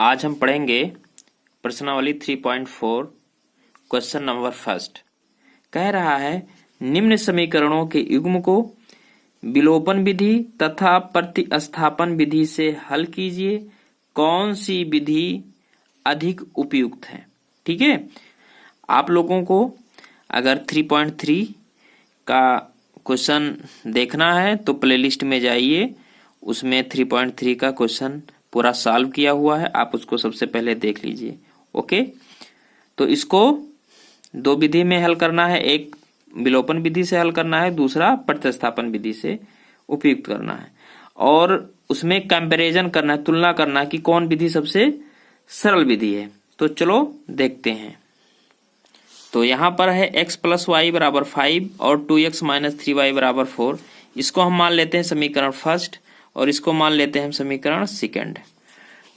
आज हम पढ़ेंगे प्रश्नावली 3.4 क्वेश्चन नंबर फर्स्ट। कह रहा है निम्न समीकरणों के युग्म को विलोपन विधि तथा प्रतिस्थापन विधि से हल कीजिए, कौन सी विधि अधिक उपयुक्त है। ठीक है, आप लोगों को अगर 3.3 का क्वेश्चन देखना है तो प्लेलिस्ट में जाइए, उसमें 3.3 का क्वेश्चन पूरा सॉल्व किया हुआ है, आप उसको सबसे पहले देख लीजिए। ओके, तो इसको दो विधि में हल करना है, एक विलोपन विधि से हल करना है, दूसरा प्रतिस्थापन विधि से उपयुक्त करना है, और उसमें कंपैरिजन करना है, तुलना करना है कि कौन विधि सबसे सरल विधि है। तो चलो देखते हैं। तो यहां पर है x + y = 5 और 2x - 3y = 4। इसको हम मान लेते हैं समीकरण फर्स्ट और इसको मान लेते हैं हम समीकरण सेकंड।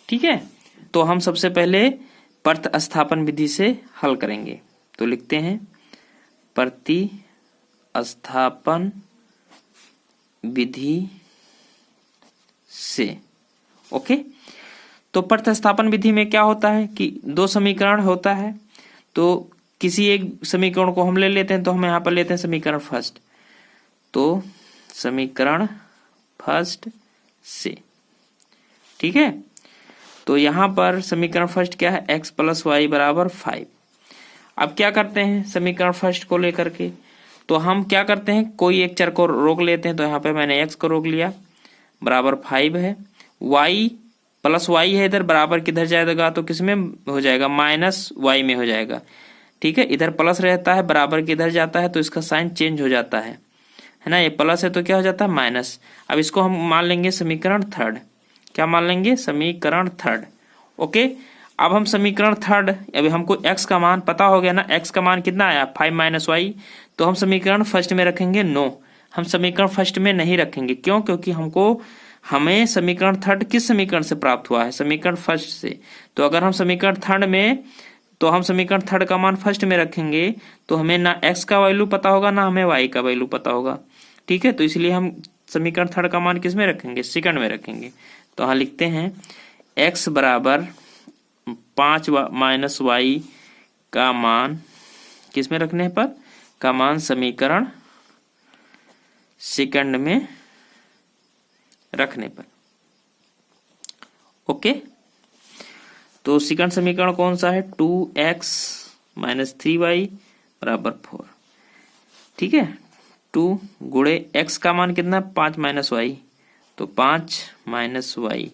ठीक है, तो हम सबसे पहले प्रतिस्थापन विधि से हल करेंगे। तो लिखते हैं प्रतिस्थापन विधि से। ओके, तो प्रतिस्थापन विधि में क्या होता है कि दो समीकरण होता है, तो किसी एक समीकरण को हम ले लेते हैं, तो हम यहां पर लेते हैं समीकरण फर्स्ट। तो समीकरण फर्स्ट से, ठीक है, तो यहां पर समीकरण फर्स्ट क्या है, x + y = 5। अब क्या करते हैं समीकरण फर्स्ट को लेकर के, तो हम क्या करते हैं, कोई एक चर को रोक लेते हैं। तो यहाँ पे मैंने x को रोक लिया, बराबर 5 है, y + y है, इधर बराबर किधर जाएगा तो किसमें हो जाएगा, -y में हो जाएगा। ठीक है, इधर प्लस रहता है, बराबर किधर जाता है तो इसका साइन चेंज हो जाता है ना, ये प्लस है तो क्या हो जाता है माइनस। अब इसको हम मान लेंगे समीकरण थर्ड। क्या मान लेंगे, समीकरण थर्ड। ओके, अब हम समीकरण थर्ड, अभी हमको x का मान पता हो गया ना, x का मान कितना आया 5 - y, तो हम समीकरण फर्स्ट में रखेंगे। नो, हम समीकरण फर्स्ट में नहीं रखेंगे। क्यों? क्योंकि हमें समीकरण थर्ड किस समीकरण से प्राप्त हुआ है, समीकरण फर्स्ट से। तो अगर हम समीकरण थर्ड में, तो हम समीकरण थर्ड का मान फर्स्ट में रखेंगे तो हमें ना x का वैल्यू पता होगा ना हमें y का वैल्यू पता होगा। ठीक है, तो इसलिए हम समीकरण थर्ड का मान किस में रखेंगे, सेकंड में रखेंगे। तो यहाँ लिखते हैं x = 5 - y का मान किस में रखने पर, का मान समीकरण सेकंड में रखने पर। ओके, तो सेकंड समीकरण कौन सा है, 2x - 3y = 4। ठीक है, 2 गुणे x का मान कितना, 5 - y, तो 5 - y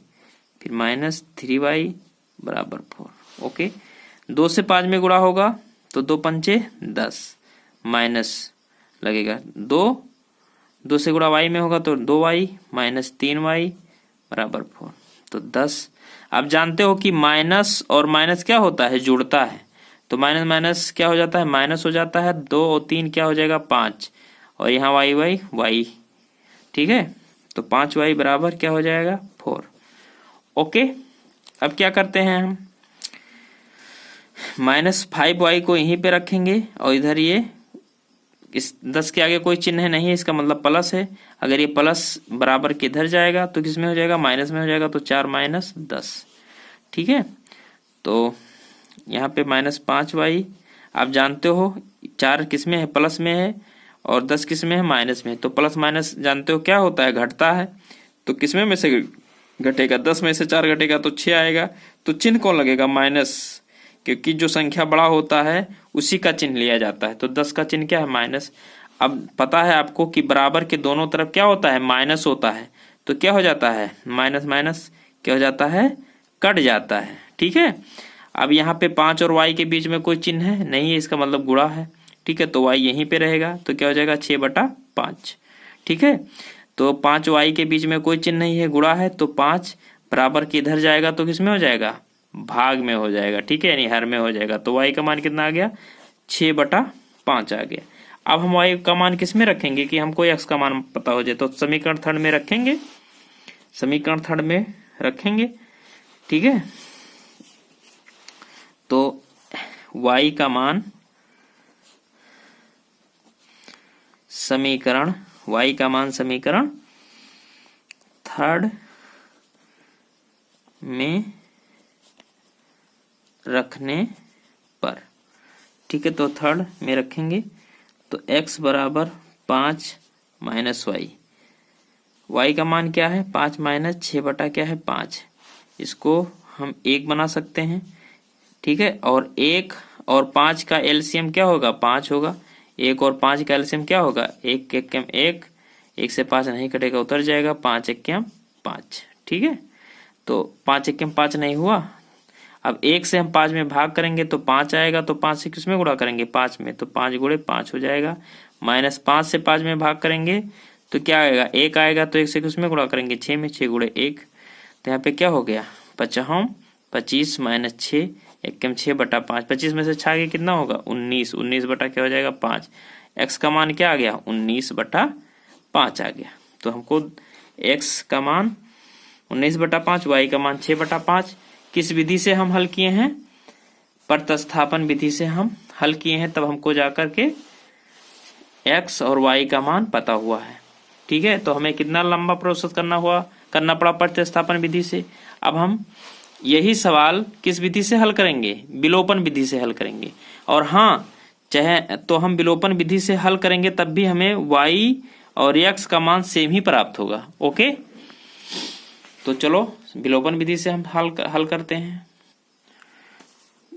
फिर -3y = 4। ओके, 2 से 5 में गुणा होगा तो 2 × 5 = 10, माइनस लगेगा 2 से गुणा y में होगा तो 2y - 3y = 4, तो 10। आप जानते हो कि माइनस और माइनस क्या होता है, जुड़ता है। तो माइनस माइनस क्या हो जाता है, माइनस हो जाता है। 2 और 3 क्या हो जाएगा, 5, और यहाँ y। ठीक है, तो 5y बराबर क्या हो जाएगा, 4। ओके, अब क्या करते हैं हम, -5y को यहीं पे रखेंगे और इधर ये इस 10 के आगे कोई चिन्ह नहीं है, इसका मतलब प्लस है। अगर ये प्लस बराबर किधर जाएगा तो किस में हो जाएगा, माइनस में हो जाएगा, तो 4 - 10। ठीक है, तो यहाँ पे -5y, आप जानते हो 4 किस में है, प्लस में है, और 10 किस में है, माइनस में है। तो प्लस माइनस जानते हो क्या होता है, घटता है। तो किस में से घटेगा, 10 में से 4 घटेगा तो 6 आएगा। तो चिन्ह कौन लगेगा, माइनस, क्योंकि जो संख्या बड़ा होता है उसी का चिन्ह लिया जाता है। तो 10 का चिन्ह क्या है, माइनस। अब पता है आपको कि बराबर के दोनों तरफ क्या होता है, माइनस होता है। तो क्या हो जाता है, माइनस माइनस क्या हो जाता है, कट जाता है। ठीक है, अब यहाँ पे 5 और y के बीच में कोई चिन्ह है नहीं है, इसका मतलब गुणा है। ठीक है, तो y यहीं पे रहेगा, तो क्या हो जाएगा 6/5। ठीक है, तो 5 y के बीच में कोई चिन्ह नहीं है, गुणा है, तो 5 बराबर के इधर जाएगा तो किस में हो जाएगा, भाग में हो जाएगा। ठीक है, यानी हर में हो जाएगा। तो y का मान कितना आ गया, 6/5 आ गया। अब हम y का मान किस में रखेंगे कि हमको x का मान पता हो जाए, तो समीकरण थर्ड में रखेंगे, समीकरण थर्ड में रखेंगे। ठीक है, तो y का मान समीकरण थर्ड में रखने पर। ठीक है, तो थर्ड में रखेंगे तो x बराबर 5 माइनस वाई। वाई का मान क्या है 5 माइनस 6 बटा क्या है 5। इसको हम 1 बना सकते हैं। ठीक है, और 1 और 5 का एलसीएम क्या होगा 5 होगा। 1 और 5 का एलसीएम क्या होगा 1 1 1, 1 से 5 नहीं कटेगा उतर जाएगा 5 1 5। ठीक है, तो 5 1 5 नहीं हुआ। अब 1 से हम 5 में भाग करेंगे तो 5 आएगा, तो 5 से किसमें गुणा करेंगे 5 में, तो 5 गुणे 5 हो जाएगा। माइनस 5 से 5 में भाग करेंगे तो क्या आएगा 1 आएगा, तो 1 से किसमें गुणा करेंगे 6 में, 6 गुणे 1। तो यहाँ पे क्या हो गया 25 माइनस 6 1 6 बटा 5। 25 में से 6 आगे कितना होगा 19, 19 बटा क्या हो जाएगा 5। x का मान क्या आ गया 19 बटा 5 आ गया। तो हमको x का मान 19 बटा 5, y का मान 6 बटा 5 किस विधि से हम हल किए हैं, प्रतिस्थापन विधि से हम हल किए हैं, तब हमको जाकर के x और y का मान पता हुआ है। ठीक है, तो हमें कितना लंबा प्रोसेस करना पड़ा प्रतिस्थापन विधि से। अब हम यही सवाल किस विधि से हल करेंगे, विलोपन विधि से हल करेंगे। और हाँ, चाहे तो हम विलोपन विधि से हल करेंगे तब भी हमें y और x का मान सेम ही प्राप्त होगा। ओके, तो चलो विलोपन विधि से हम हल करते हैं।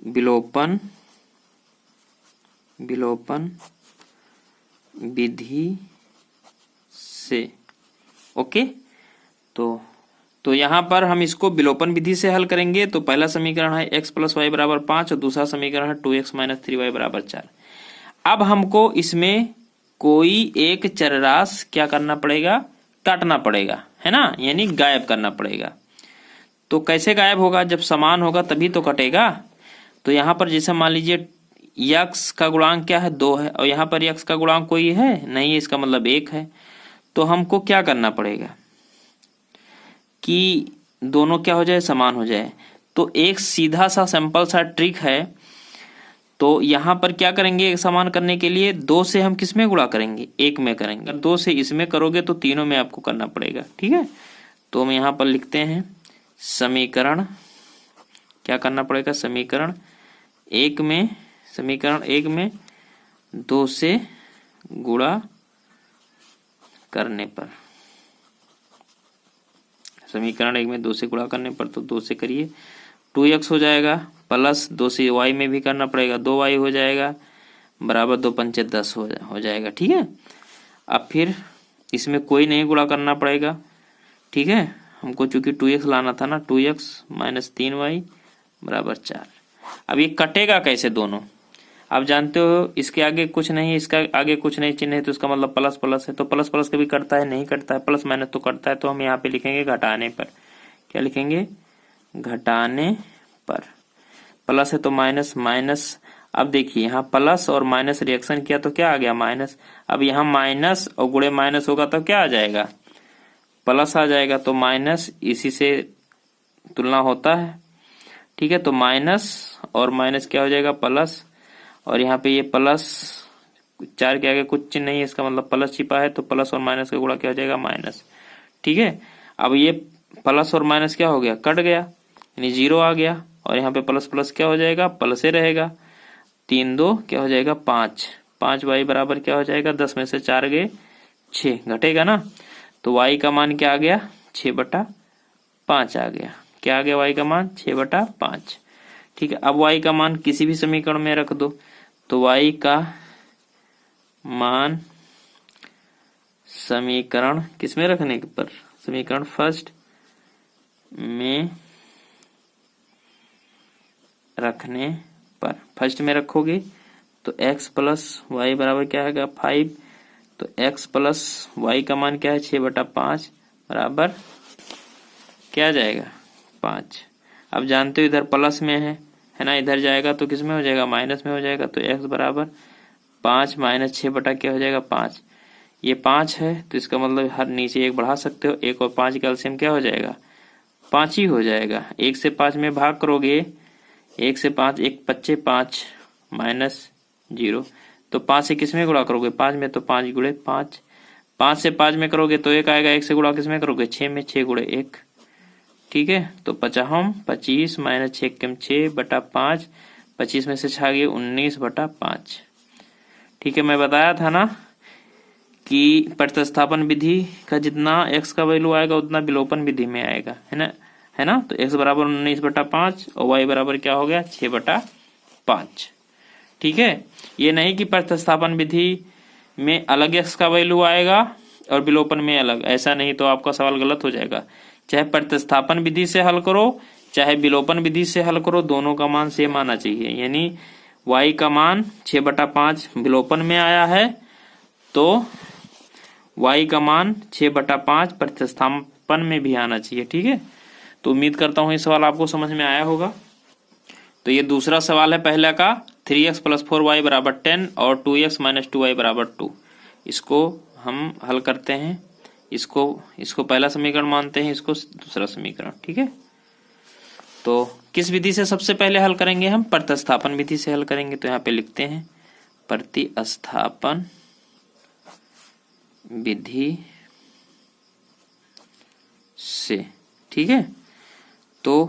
विलोपन विधि से। ओके, तो यहाँ पर हम इसको विलोपन विधि से हल करेंगे। तो पहला समीकरण है x प्लस वाई बराबर 5 और दूसरा समीकरण है 2x माइनस 3y बराबर 4। अब हमको इसमें कोई एक चरराशि क्या करना पड़ेगा, काटना पड़ेगा, है ना, यानी गायब करना पड़ेगा। तो कैसे गायब होगा, जब समान होगा तभी तो कटेगा। तो यहाँ पर जैसे मान लीजिए x का गुणांक क्या है 2 है और यहाँ पर x का गुणांक कोई है नहीं है, इसका मतलब 1 है। तो हमको क्या करना पड़ेगा कि दोनों क्या हो जाए समान हो जाए। तो एक सीधा सा सिंपल सा ट्रिक है। तो यहाँ पर क्या करेंगे समान करने के लिए 2 से हम किस में गुणा करेंगे 1 में करेंगे। 2 से इसमें करोगे तो तीनों में आपको करना पड़ेगा। ठीक है, तो हम यहाँ पर लिखते हैं समीकरण क्या करना पड़ेगा, समीकरण 1 में 2 से गुणा करने पर, समीकरण 1 में 2 से गुणा करने पर, तो 2 से करिए 2x हो जाएगा प्लस 2 से y में भी करना पड़ेगा 2y हो जाएगा बराबर 2 पंचे 10 हो जाएगा। ठीक है, अब फिर इसमें कोई नहीं गुणा करना पड़ेगा। ठीक है, हमको चूंकि 2x लाना था ना, 2x माइनस 3y बराबर 4। अब ये कटेगा कैसे दोनों, आप जानते हो इसके आगे कुछ नहीं, इसका आगे कुछ नहीं चिन्ह है, तो इसका मतलब प्लस प्लस है। तो प्लस प्लस कभी कटता है नहीं कटता है, प्लस माइनस तो कटता है। तो हम यहाँ पे लिखेंगे घटाने पर, क्या लिखेंगे घटाने पर। प्लस है तो माइनस माइनस। अब देखिए यहाँ प्लस और माइनस रिएक्शन किया तो क्या आ गया माइनस। अब यहाँ माइनस और गुणे माइनस होगा तो क्या आ जाएगा प्लस आ जाएगा। तो माइनस इसी से तुलना होता है। ठीक है, तो माइनस और माइनस क्या हो जाएगा प्लस, और यहाँ पे ये प्लस 4 के आगे कुछ चिन्ह नहीं है, इसका मतलब प्लस छिपा है, तो प्लस और माइनस का गुणा क्या हो जाएगा माइनस। ठीक है, अब ये प्लस और माइनस क्या हो गया कट गया, यानी 0 आ गया, और यहाँ पे प्लस प्लस क्या हो जाएगा प्लस ही रहेगा। 3 2 क्या हो जाएगा 5, 5y बराबर क्या हो जाएगा 10 में से 4 गए 6, घटेगा ना। तो y का मान क्या आ गया 6 बटा 5 आ गया। क्या आ गया y का मान 6 बटा 5। ठीक है, अब y का मान किसी भी समीकरण में रख दो, तो y का मान समीकरण किसमें रखने पर, समीकरण फर्स्ट में रखने पर, फर्स्ट में रखोगे तो x प्लस वाई बराबर क्या आएगा 5। तो x प्लस वाई का मान क्या है 6 बटा 5 बराबर क्या आ जाएगा 5। अब जानते हो इधर प्लस में है ना, इधर जाएगा तो किस में हो जाएगा माइनस में हो जाएगा। तो x बराबर 5 माइनस 6 बटा क्या हो जाएगा 5। ये 5 है तो इसका मतलब हर नीचे 1 बढ़ा सकते हो। 1 और 5 का एलसीएम क्या हो जाएगा 5 ही हो जाएगा। 1 से 5 में भाग करोगे, 1 से 5 1 5 5 माइनस 0, तो 5 से किस में गुणा करोगे 5 में, तो 5 गुणे 5। 5 से 5 में करोगे तो 1 आएगा, 1 से गुणा किस में करोगे 6 में, 6 गुणे 1 ठीक है। तो 50 25 माइनस 6 6 बटा 5, 25 में से 6 गए 19 बटा 5। ठीक है, मैं बताया था ना कि प्रतिस्थापन विधि का जितना x का वैल्यू आएगा उतना विलोपन विधि में आएगा, है ना। तो x बराबर 19 बटा 5 और y बराबर क्या हो गया 6 बटा 5। ठीक है, ये नहीं कि प्रतिस्थापन विधि में अलग x का वैल्यू आएगा और विलोपन में अलग, ऐसा नहीं, तो आपका सवाल गलत हो जाएगा। चाहे प्रतिस्थापन विधि से हल करो चाहे विलोपन विधि से हल करो, दोनों का मान सेम आना चाहिए। यानी y का मान 6 बटा 5 विलोपन में आया है तो y का मान 6 बटा 5 प्रतिस्थापन में भी आना चाहिए। ठीक है, तो उम्मीद करता हूं ये सवाल आपको समझ में आया होगा। तो ये दूसरा सवाल है पहला का, 3x + 4y बराबर 10 और 2x - 2y बराबर 2। इसको हम हल करते हैं, इसको पहला समीकरण मानते हैं, इसको दूसरा समीकरण। ठीक है, तो किस विधि से सबसे पहले हल करेंगे हम? प्रतिस्थापन विधि से हल करेंगे। तो यहाँ पे लिखते हैं प्रतिस्थापन विधि से। ठीक है, तो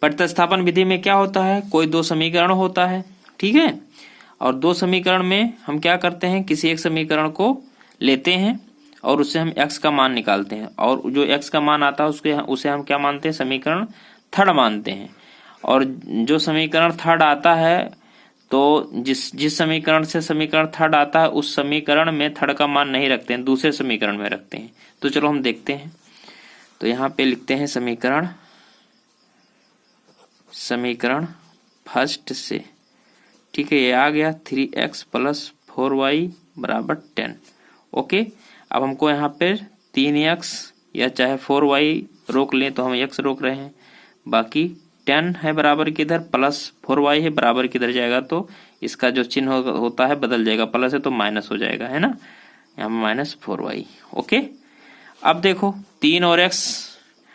प्रतिस्थापन विधि में क्या होता है, कोई दो समीकरण होता है। ठीक है, और दो समीकरण में हम क्या करते हैं, किसी एक समीकरण को लेते हैं और उससे हम x का मान निकालते हैं, और जो x का मान आता है उसे हम क्या मानते हैं, समीकरण थर्ड मानते हैं। और जो समीकरण थर्ड आता है, तो जिस समीकरण से समीकरण थर्ड आता है उस समीकरण में थर्ड का मान नहीं रखते हैं, दूसरे समीकरण में रखते हैं। तो चलो हम देखते हैं। तो यहाँ पे लिखते हैं समीकरण फर्स्ट से। ठीक है, ये आ गया 3x + 4y बराबर 10। ओके, अब हमको यहाँ पे 3x या चाहे 4y रोक लें तो हम x रोक रहे हैं, बाकी 10 है बराबर किधर, प्लस 4y है बराबर किधर जाएगा, तो इसका जो चिन्ह होता है बदल जाएगा, प्लस है तो माइनस हो जाएगा, है ना, यहाँ -4y। ओके, अब देखो 3 और x,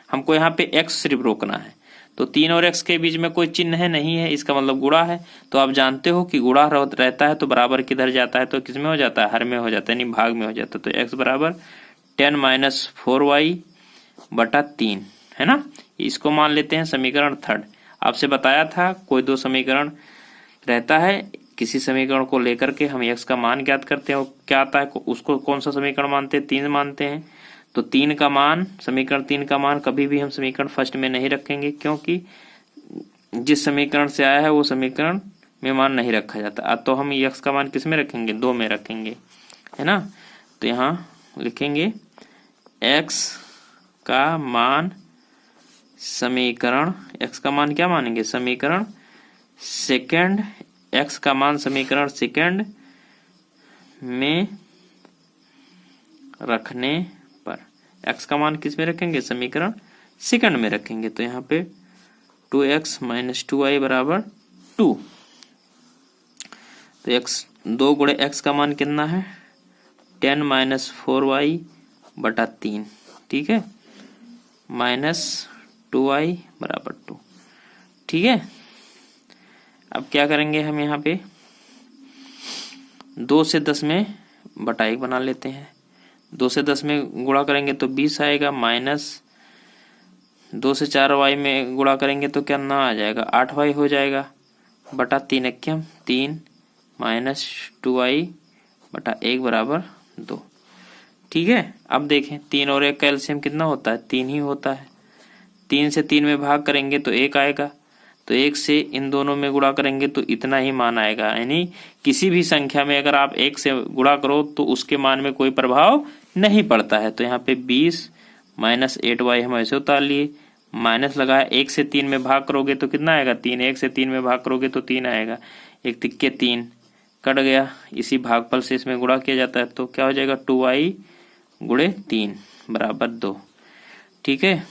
हमको यहाँ पे x सिर्फ रोकना है, तो 3 और x के बीच में कोई चिन्ह है नहीं है, इसका मतलब गुणा है। तो आप जानते हो कि गुणा रहता है तो बराबर किधर जाता है, तो किस में हो जाता है, हर में हो जाता है, यानी भाग में हो जाता है। तो x बराबर 10 - 4y बटा 3, है ना। इसको मान लेते हैं समीकरण थर्ड। आपसे बताया था कोई दो समीकरण रहता है, किसी समीकरण को लेकर के हम x का मान ज्ञात करते हैं, क्या आता है उसको कौन सा समीकरण मानते हैं, 3 मानते हैं। तो 3 का मान, समीकरण 3 का मान कभी भी हम समीकरण फर्स्ट में नहीं रखेंगे, क्योंकि जिस समीकरण से आया है वो समीकरण में मान नहीं रखा जाता। तो हम x का मान किस में रखेंगे, 2 में रखेंगे, है ना। तो यहाँ लिखेंगे x का मान समीकरण, x का मान क्या मानेंगे, समीकरण सेकंड, x का मान समीकरण सेकंड में रखने पर, x का मान किस में रखेंगे, समीकरण सेकंड में रखेंगे। तो यहाँ पे 2x - 2y बराबर 2। तो 2 गुणे x का मान कितना है, 10 - 4y बटा 3। ठीक है, -2y बराबर 2। ठीक है, अब क्या करेंगे हम, यहाँ पे 2 से 10 में बटा 1 बना लेते हैं। 2 से 10 में गुणा करेंगे तो 20 आएगा, माइनस 2 से 4y में गुणा करेंगे तो क्या ना आ जाएगा, 8y हो जाएगा, बटा 3 एक्यम 3 -2y बटा 1 बराबर 2। ठीक है, अब देखें 3 और 1 का एलसीएम कितना होता है, 3 ही होता है। 3 से 3 में भाग करेंगे तो 1 आएगा, तो 1 से इन दोनों में गुणा करेंगे तो इतना ही मान आएगा। यानी किसी भी संख्या में अगर आप 1 से गुणा करो तो उसके मान में कोई प्रभाव नहीं पड़ता है। तो यहाँ पे 20 - 8y हम ऐसे उतार लिए, माइनस लगाया, 1 से 3 में भाग करोगे तो कितना आएगा, 3। 1 से 3 में भाग करोगे तो 3 आएगा, 1 तिक्के 3 कट गया, इसी भागफल से इसमें गुणा किया जाता है तो क्या हो जाएगा, 2y गुणे 3 बराबर 2। ठीक है,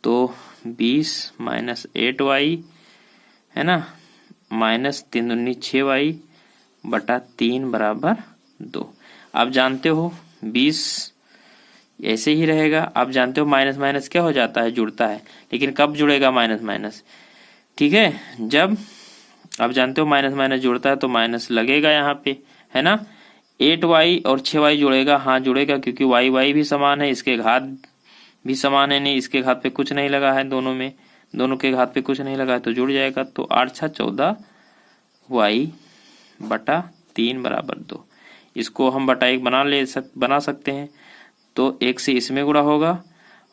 तो 20 - 8y, है ना, -3 दूनी 6y बटा 3 बराबर 2। आप जानते हो 20 ऐसे ही रहेगा, आप जानते हो माइनस माइनस क्या हो जाता है, जुड़ता है, लेकिन कब जुड़ेगा माइनस माइनस, ठीक है, जब आप जानते हो माइनस माइनस जुड़ता है तो माइनस लगेगा यहाँ पे, है ना। 8y और 6y जुड़ेगा, हाँ जुड़ेगा, क्योंकि y भी समान है, इसके घात भी समान है, नहीं इसके घात पे कुछ नहीं लगा है, दोनों के घात पे कुछ नहीं लगा है तो जुड़ जाएगा। तो 8 × 14 y बटा 3 बराबर 2। इसको हम बटा 1 बना सकते हैं। तो 1 से इसमें गुणा होगा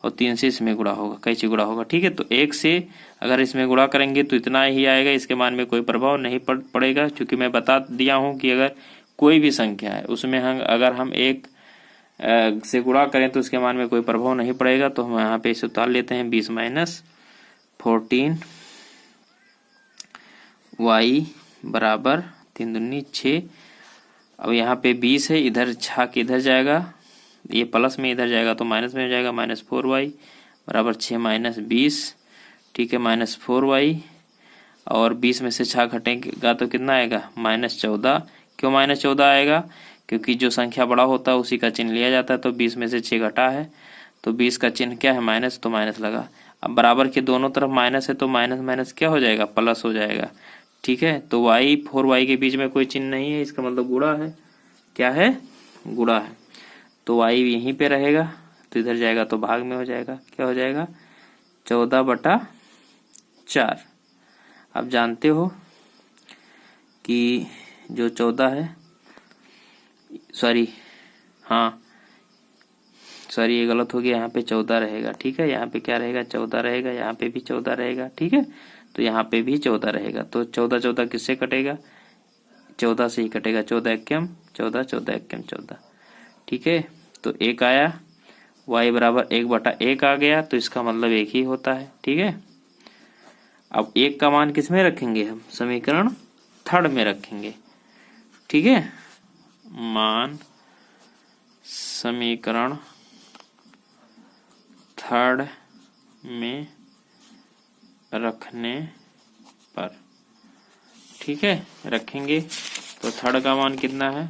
और 3 से इसमें गुणा होगा, कैसे गुणा होगा, ठीक है। तो 1 से अगर इसमें गुणा करेंगे तो इतना ही आएगा, इसके मान में कोई प्रभाव नहीं पड़ेगा, क्योंकि मैं बता दिया हूं कि अगर कोई भी संख्या है उसमें अगर हम 1 से गुणा करें तो उसके मान में कोई प्रभाव नहीं पड़ेगा। तो हम यहाँ पे इसे उतार लेते हैं, 20 - 14 y बराबर 3 दूनी 6। अब यहाँ पे 20 है, इधर छाक इधर जाएगा, ये प्लस में इधर जाएगा तो माइनस में हो जाएगा, -4y बराबर 6 - 20, ठीक है, -4y। और 20 में से 6 घटेगा तो कितना आएगा, -14। क्यों -14 आएगा, क्योंकि जो संख्या बड़ा होता है उसी का चिन्ह लिया जाता है। तो 20 में से 6 घटा है तो 20 का चिन्ह क्या है, माइनस, तो माइनस लगा। अब बराबर के दोनों तरफ माइनस है तो माइनस माइनस क्या हो जाएगा, प्लस हो जाएगा, ठीक है। तो y 4y के बीच में कोई चिन्ह नहीं है, इसका मतलब गुणा है, क्या है, गुणा है। तो y यहीं पे रहेगा, तो इधर जाएगा तो भाग में हो जाएगा, क्या हो जाएगा, 14/4। आप जानते हो कि जो 14 है, सॉरी ये गलत हो गया, यहाँ पे 14 रहेगा, ठीक है। यहाँ पे क्या रहेगा, 14 रहेगा, यहाँ पे भी 14 रहेगा, ठीक है। तो यहाँ पे भी 14 रहेगा। तो 14 किससे कटेगा, 14 से ही कटेगा, 14 एकम 14, 14 एकम 14, ठीक है। तो 1 आया, y बराबर 1/1 आ गया, तो इसका मतलब 1 ही होता है, ठीक है। अब 1 का मान किस में रखेंगे हम, समीकरण 3 में रखेंगे, ठीक है। मान समीकरण 3 में रखने पर, ठीक है, रखेंगे। तो 3 का मान कितना है,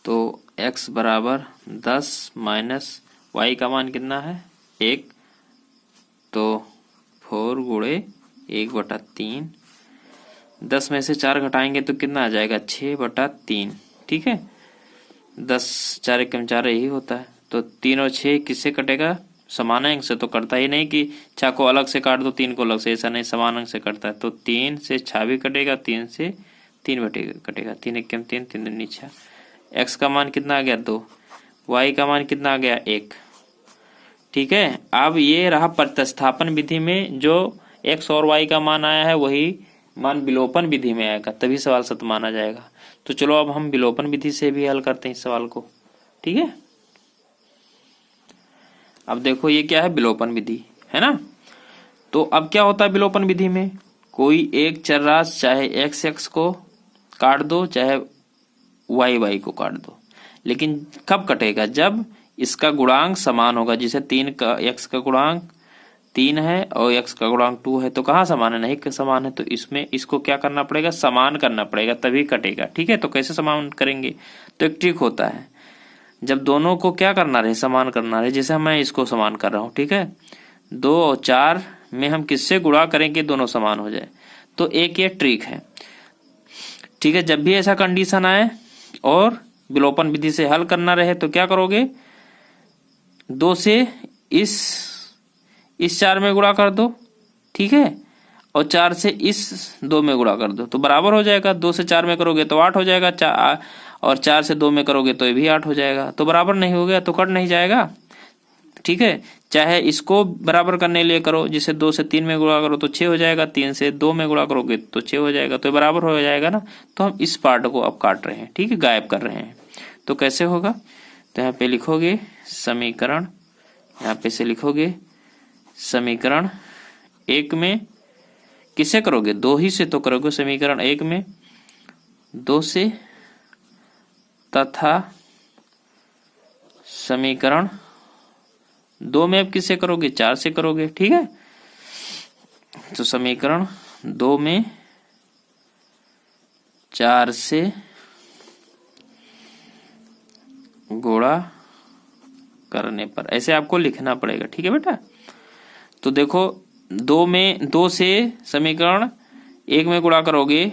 तो x बराबर 10 माइनस y का मान कितना है, 1, तो 4 × 1/3। 10 में से 4 घटाएंगे तो कितना आ जाएगा, 6/3, ठीक है। 10 4 एकम 4 यही होता है। तो 3 और 6 किससे कटेगा, समान अंक से, तो कटता ही नहीं कि 6 को अलग से काट दो 3 को अलग से, ऐसा नहीं, समान अंक से कटता है। तो 3 से 6 भी कटेगा, 3 से 3 कटेगा, 3 एकम 3, 3 दूनी 6। x का मान कितना आ गया, 2, y का मान कितना आ गया, 1, ठीक है। अब ये रहा प्रतिस्थापन विधि में जो x और y का मान आया है वही मान विलोपन विधि में आएगा, तभी सवाल सत्य माना जाएगा। तो चलो अब हम विलोपन विधि से भी हल करते हैं इस सवाल को, ठीक है। अब देखो ये क्या है, विलोपन विधि है ना। तो अब क्या होता है विलोपन विधि में, कोई एक चर राशि चाहे x को काट दो चाहे y को काट दो, लेकिन कब कटेगा, जब इसका गुणांक समान होगा। जैसे 3 का x का गुणांक 3 है और x का गुणांक 2 है, तो कहाँ समान है, नहीं समान है, तो इसमें इसको क्या करना पड़ेगा, समान करना पड़ेगा, तभी कटेगा, ठीक है। तो कैसे समान करेंगे, तो एक ट्रिक होता है, जब दोनों को क्या करना रहे, समान करना रहे। जैसे मैं इसको समान कर रहा हूँ, ठीक है, 2 और 4 में हम किससे गुणा करेंगे, दोनों समान हो जाए। तो एक ये ट्रिक है, ठीक है। जब भी ऐसा कंडीशन आए और विलोपन विधि से हल करना रहे तो क्या करोगे, 2 से इस 4 में गुणा कर दो, ठीक है, और 4 से इस 2 में गुणा कर दो, तो बराबर हो जाएगा। 2 से 4 में करोगे तो 8 हो जाएगा, और 4 से 2 में करोगे तो ये भी 8 हो जाएगा। तो बराबर नहीं हो गया तो कट नहीं जाएगा, ठीक है। चाहे इसको बराबर करने लिए करो, जिसे 2 से 3 में गुणा करो तो 6 हो जाएगा, 3 से 2 में गुणा करोगे तो 6 हो जाएगा, तो बराबर हो जाएगा ना। तो हम इस पार्ट को अब काट रहे हैं, ठीक है, गायब कर रहे हैं। तो कैसे होगा, तो यहाँ पे लिखोगे समीकरण, यहाँ पे से लिखोगे समीकरण 1 में किसे करोगे, 2 ही से तो करोगे, समीकरण 1 में 2 से, तथा समीकरण 2 में अब किसे करोगे, 4 से करोगे, ठीक है। तो समीकरण 2 में 4 से गुणा करने पर ऐसे आपको लिखना पड़ेगा, ठीक है बेटा। तो देखो 2 से समीकरण 1 में गुणा करोगे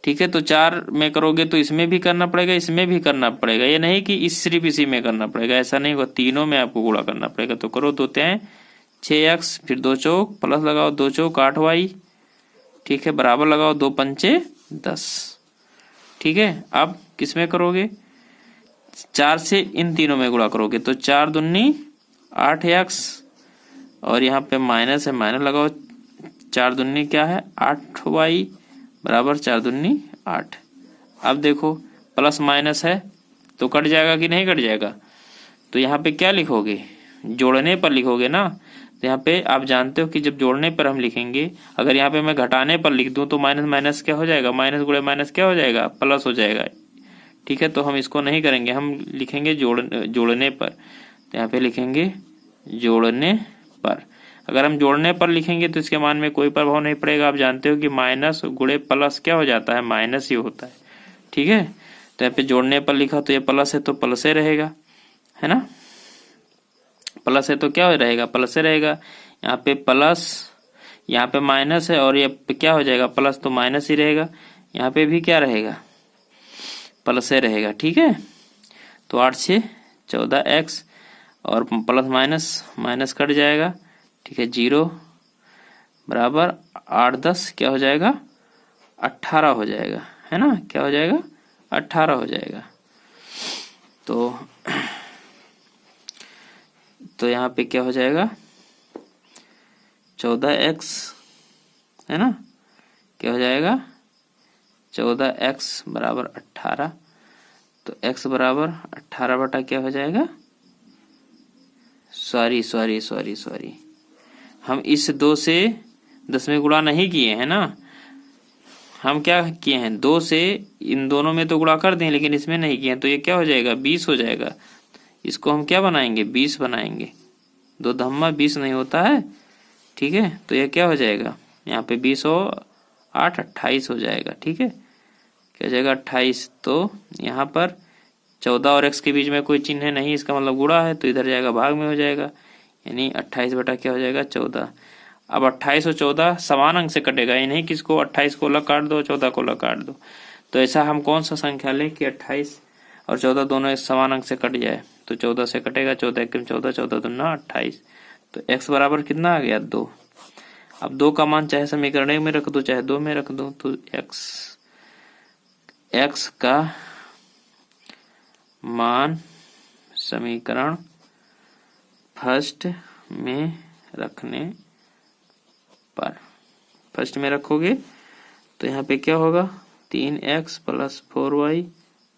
ठीक है। तो 4 में करोगे तो इसमें भी करना पड़ेगा, इसमें भी करना पड़ेगा, ये नहीं कि सिर्फ इसी में करना पड़ेगा, ऐसा नहीं होगा, तीनों में आपको गुणा करना पड़ेगा। तो करो 2 3 6x, फिर 2 चौक प्लस लगाओ 2 चौक 8y, ठीक है, बराबर लगाओ 2 पंचे 10, ठीक है। अब किसमें करोगे, 4 से इन तीनों में गुणा करोगे तो 4 दूनी 8x, और यहाँ पे माइनस है, माइनस लगाओ, 4 दूनी क्या है 8y, बराबर 4 दूनी 8। अब देखो प्लस माइनस है तो कट जाएगा कि नहीं कट जाएगा, तो यहाँ पे क्या लिखोगे, जोड़ने पर लिखोगे ना। तो यहाँ पे आप जानते हो कि जब जोड़ने पर हम लिखेंगे, अगर यहाँ पे मैं घटाने पर लिख दूं तो माइनस माइनस क्या हो जाएगा, माइनस गुणे माइनस क्या हो जाएगा, प्लस हो जाएगा, ठीक है। तो हम इसको नहीं करेंगे, हम लिखेंगे जोड़ने पर। तो यहाँ पे लिखेंगे जोड़ने पर। अगर हम जोड़ने पर लिखेंगे तो इसके मान में कोई प्रभाव नहीं पड़ेगा। आप जानते हो कि माइनस गुणे प्लस क्या हो जाता है, माइनस ही होता है, ठीक है। तो यहाँ पे जोड़ने पर लिखा तो ये प्लस है तो प्लस ही रहेगा, है ना, प्लस है तो क्या रहेगा, प्लस ही रहेगा। यहाँ पे प्लस, यहाँ पे माइनस है और ये क्या हो जाएगा, प्लस, तो माइनस ही रहेगा। यहाँ पे भी क्या रहेगा, प्लस ही रहेगा, ठीक है। तो 8 6 14x, और प्लस माइनस माइनस कट जाएगा, ठीक है, 0 बराबर 8 10 क्या हो जाएगा, 18 हो जाएगा, है ना, क्या हो जाएगा, 18 हो जाएगा। तो यहाँ पे क्या हो जाएगा, 14x, है ना, क्या हो जाएगा 14x बराबर 18। तो x बराबर 18 बटा क्या हो जाएगा, सॉरी, हम इस 2 से 10 में गुणा नहीं किए हैं ना, हम क्या किए हैं, 2 से इन दोनों में तो गुणा कर दें लेकिन इसमें नहीं किए हैं। तो ये क्या हो जाएगा, 20 हो जाएगा। इसको हम क्या बनाएंगे, 20 बनाएंगे, 2 धम्मा 20 नहीं होता है, ठीक है। तो ये क्या हो जाएगा, यहाँ पे 20 और 8 28 हो जाएगा, ठीक है, क्या हो जाएगा 28। तो यहाँ पर 14 और x के बीच में कोई चिन्ह नहीं, इसका मतलब गुणा है, तो इधर जाएगा भाग में हो जाएगा, यानी 28 बटा क्या हो जाएगा 14। अब 28 और 14 समान अंक से कटेगा, ये नहीं किसको 28 को अलग काट दो 14 को अलग काट दो। तो ऐसा हम कौन सा संख्या लें कि 28 और 14 दोनों समान अंक से कट जाए, तो 14 से कटेगा, 14 1 14 14 दूना 28। तो x बराबर कितना आ गया 2। अब 2 का मान चाहे समीकरण 1 में रख दो चाहे 2 में रख दो, तो x का मान समीकरण फर्स्ट में रखने पर, फर्स्ट में रखोगे तो यहाँ पे क्या होगा, 3x प्लस 4y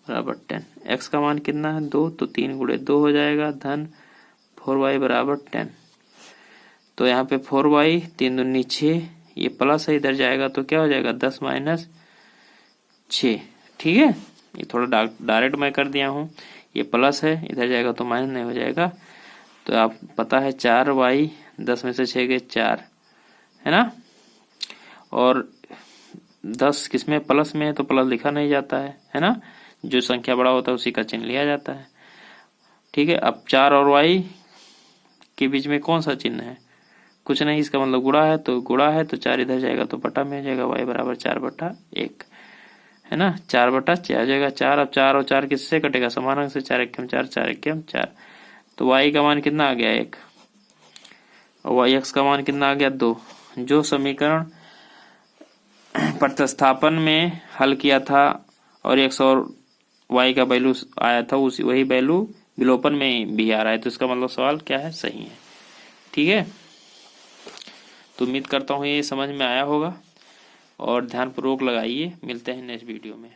बराबर 10। x का मान कितना है 2, तो 3 गुणे 2 हो जाएगा, धन 4y बराबर 10। तो यहाँ पे 4y 3 दूनी 6, ये प्लस है, इधर जाएगा तो क्या हो जाएगा 10 माइनस 6, ठीक है। ये थोड़ा डायरेक्ट मैं कर दिया हूँ, ये प्लस है, इधर जाएगा तो माइनस नहीं हो जाएगा। तो आप पता है 4y 10 में से 6 गए 4, है ना, और 10 किसमें प्लस में है तो प्लस लिखा नहीं जाता है ना, जो संख्या बड़ा होता है उसी का चिन्ह लिया जाता है, ठीक है। अब 4 और y के बीच में कौन सा चिन्ह है, कुछ नहीं, इसका मतलब गुणा है, तो गुणा है तो 4 इधर जाएगा तो बटा में हो जाएगा, y बराबर 4 बटा 1, है ना, 4 बटा 6 आ जाएगा 4। अब 4 और 4 किससे कटेगा, समान अंक से, 4 1 4 4 1 4। तो y का मान कितना आ गया 1, और y x का मान कितना आ गया 2। जो समीकरण प्रतिस्थापन में हल किया था और x और y का वैल्यू आया था, उसी वही वैल्यू विलोपन में भी आ रहा है, तो इसका मतलब सवाल क्या है, सही है, ठीक है। तो उम्मीद करता हूँ ये समझ में आया होगा और ध्यानपूर्वक लगाइए। मिलते हैं नेक्स्ट वीडियो में।